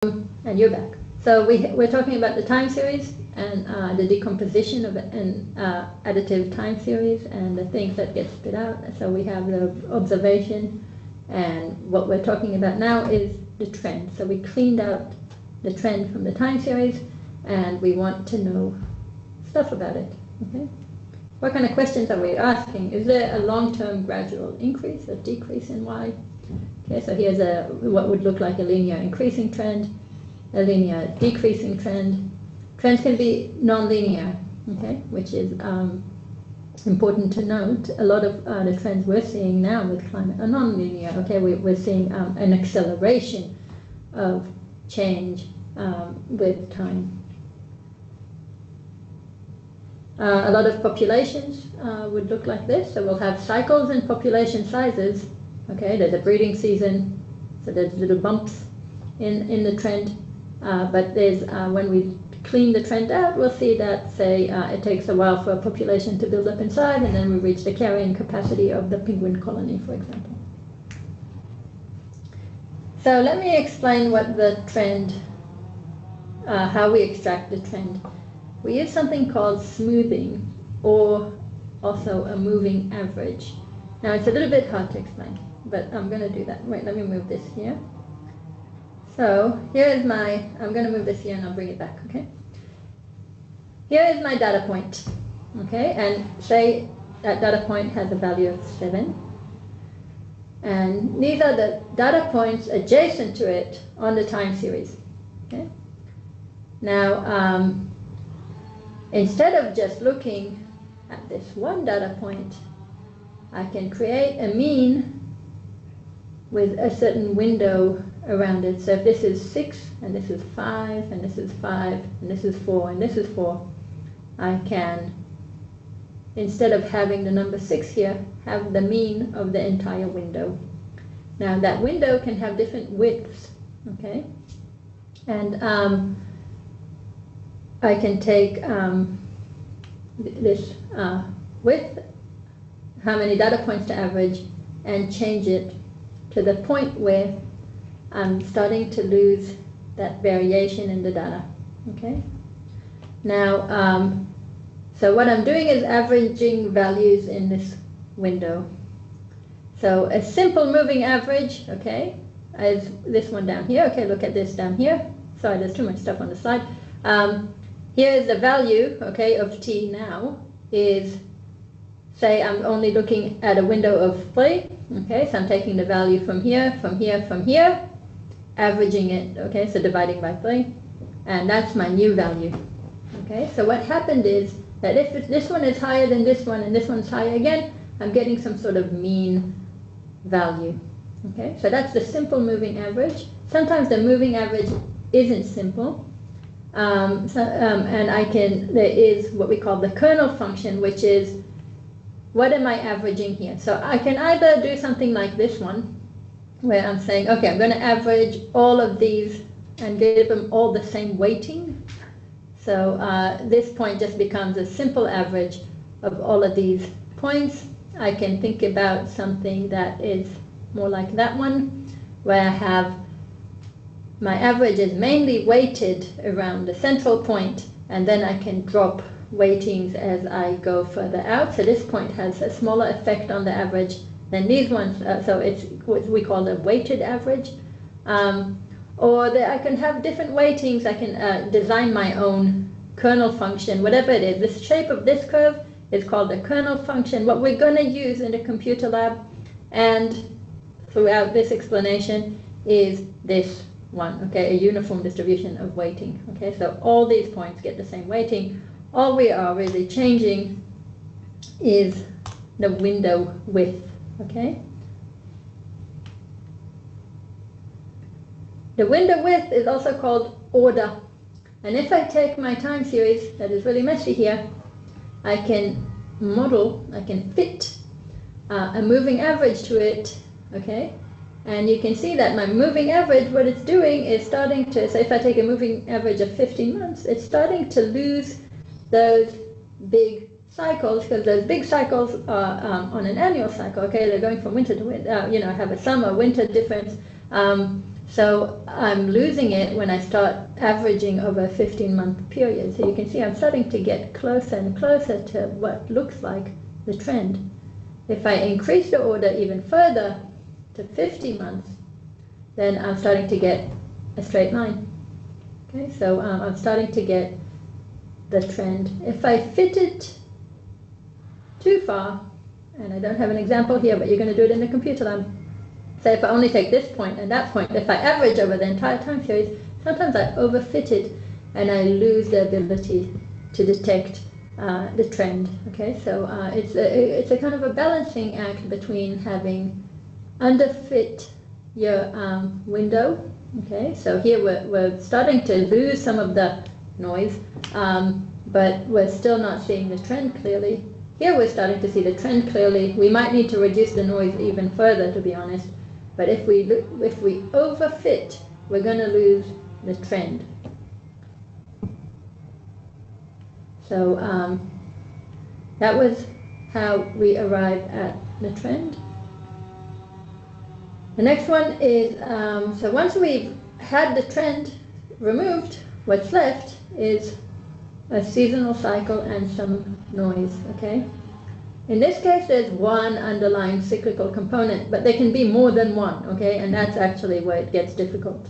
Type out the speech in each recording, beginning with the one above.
And you're back. So we're talking about the time series and the decomposition of an additive time series and the things that get spit out. So we have the observation, and what we're talking about now is the trend. So we cleaned out the trend from the time series, and we want to know stuff about it. Okay. What kind of questions are we asking? Is there a long-term gradual increase or decrease in y? Okay, so here's what would look like a linear increasing trend, a linear decreasing trend. Trends can be non-linear, okay, which is important to note. A lot of the trends we're seeing now with climate are non-linear. Okay, we're seeing an acceleration of change with time. A lot of populations would look like this. So we'll have cycles and population sizes. Okay, there's a breeding season, so there's little bumps in the trend. But there's when we clean the trend out, we'll see that, say, it takes a while for a population to build up inside, and then we reach the carrying capacity of the penguin colony, for example. So let me explain what the trend, how we extract the trend. We use something called smoothing, or also a moving average. Now it's a little bit hard to explain, but I'm going to do that. Wait, let me move this here. So here is my, I'm going to move this here and I'll bring it back, okay? Here is my data point, okay? And say that data point has a value of 7. And these are the data points adjacent to it on the time series, okay? Now, instead of just looking at this one data point, I can create a mean with a certain window around it. So if this is 6, and this is 5, and this is 5, and this is 4, and this is 4, I can, instead of having the number 6 here, have the mean of the entire window. Now that window can have different widths, okay? And I can take this width, how many data points to average, and change it to the point where I'm starting to lose that variation in the data, okay? Now, so what I'm doing is averaging values in this window. So a simple moving average, okay, is this one down here. Okay, look at this down here. Sorry, there's too much stuff on the slide. Here is the value, okay, of t now is, say I'm only looking at a window of 3, okay, so I'm taking the value from here, from here, from here, averaging it, okay, so dividing by 3, and that's my new value, okay. So what happened is that if this one is higher than this one and this one's higher again, I'm getting some sort of mean value, okay. So that's the simple moving average. Sometimes the moving average isn't simple. And there is what we call the kernel function, which is, what am I averaging here? So I can either do something like this one, where I'm saying, okay, I'm going to average all of these and give them all the same weighting. So this point just becomes a simple average of all of these points. I can think about something that is more like that one, where I have my average is mainly weighted around the central point, and then I can drop weightings as I go further out. So this point has a smaller effect on the average than these ones, so it's what we call a weighted average. Or I can have different weightings. I can design my own kernel function, whatever it is. The shape of this curve is called the kernel function. What we're going to use in the computer lab and throughout this explanation is this one, okay, a uniform distribution of weighting, okay, so all these points get the same weighting. All we are really changing is the window width, okay. The window width is also called order, and if I take my time series that is really messy here, I can model, I can fit a moving average to it, okay. And you can see that my moving average, what it's doing is starting to, so if I take a moving average of 15 months, it's starting to lose those big cycles, because those big cycles are on an annual cycle, okay, they're going from winter to winter, have a summer, winter difference. So I'm losing it when I start averaging over a 15-month period. So you can see I'm starting to get closer and closer to what looks like the trend. If I increase the order even further to 50 months, then I'm starting to get a straight line. Okay, so I'm starting to get the trend. If I fit it too far, and I don't have an example here, but you're going to do it in the computer lab. So if I only take this point and that point, if I average over the entire time series, sometimes I overfit it and I lose the ability to detect the trend. Okay, so it's a kind of a balancing act between having underfit your window. Okay, so here we're starting to lose some of the noise, but we're still not seeing the trend clearly. Here we're starting to see the trend clearly. We might need to reduce the noise even further, to be honest. But if we overfit, we're going to lose the trend. So that was how we arrived at the trend. The next one is, so once we've had the trend removed, what's left is a seasonal cycle and some noise, okay? In this case, there's one underlying cyclical component, but there can be more than one, okay? And that's actually where it gets difficult.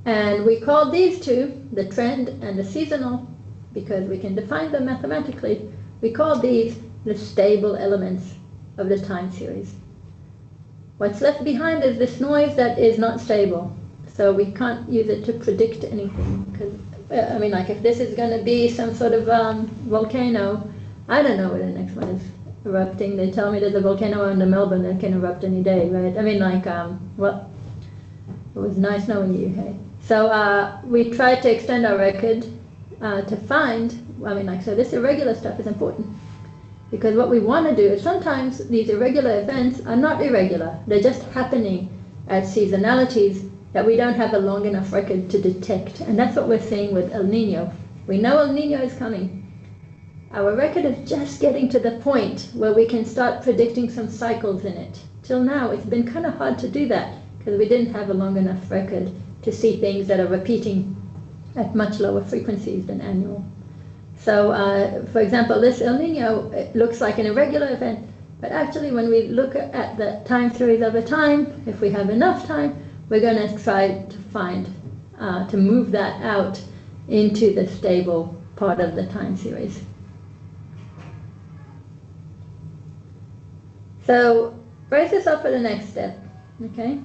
And we call these two, the trend and the seasonal, because we can define them mathematically. We call these the stable elements of the time series. What's left behind is this noise that is not stable. So we can't use it to predict anything. Because, I mean, like if this is going to be some sort of volcano, I don't know where the next one is erupting. They tell me there's a volcano under Melbourne that can erupt any day, right? I mean, like, well, it was nice knowing you, hey? So we tried to extend our record to find, I mean, like, so this irregular stuff is important. Because what we want to do is sometimes these irregular events are not irregular. They're just happening at seasonalities that we don't have a long enough record to detect. And that's what we're seeing with El Nino. We know El Nino is coming. Our record is just getting to the point where we can start predicting some cycles in it. Till now, it's been kind of hard to do that because we didn't have a long enough record to see things that are repeating at much lower frequencies than annual. So, for example, this El Nino, it looks like an irregular event, but actually when we look at the time series over time, if we have enough time, we're going to try to find, to move that out into the stable part of the time series. So brace yourself for the next step, okay?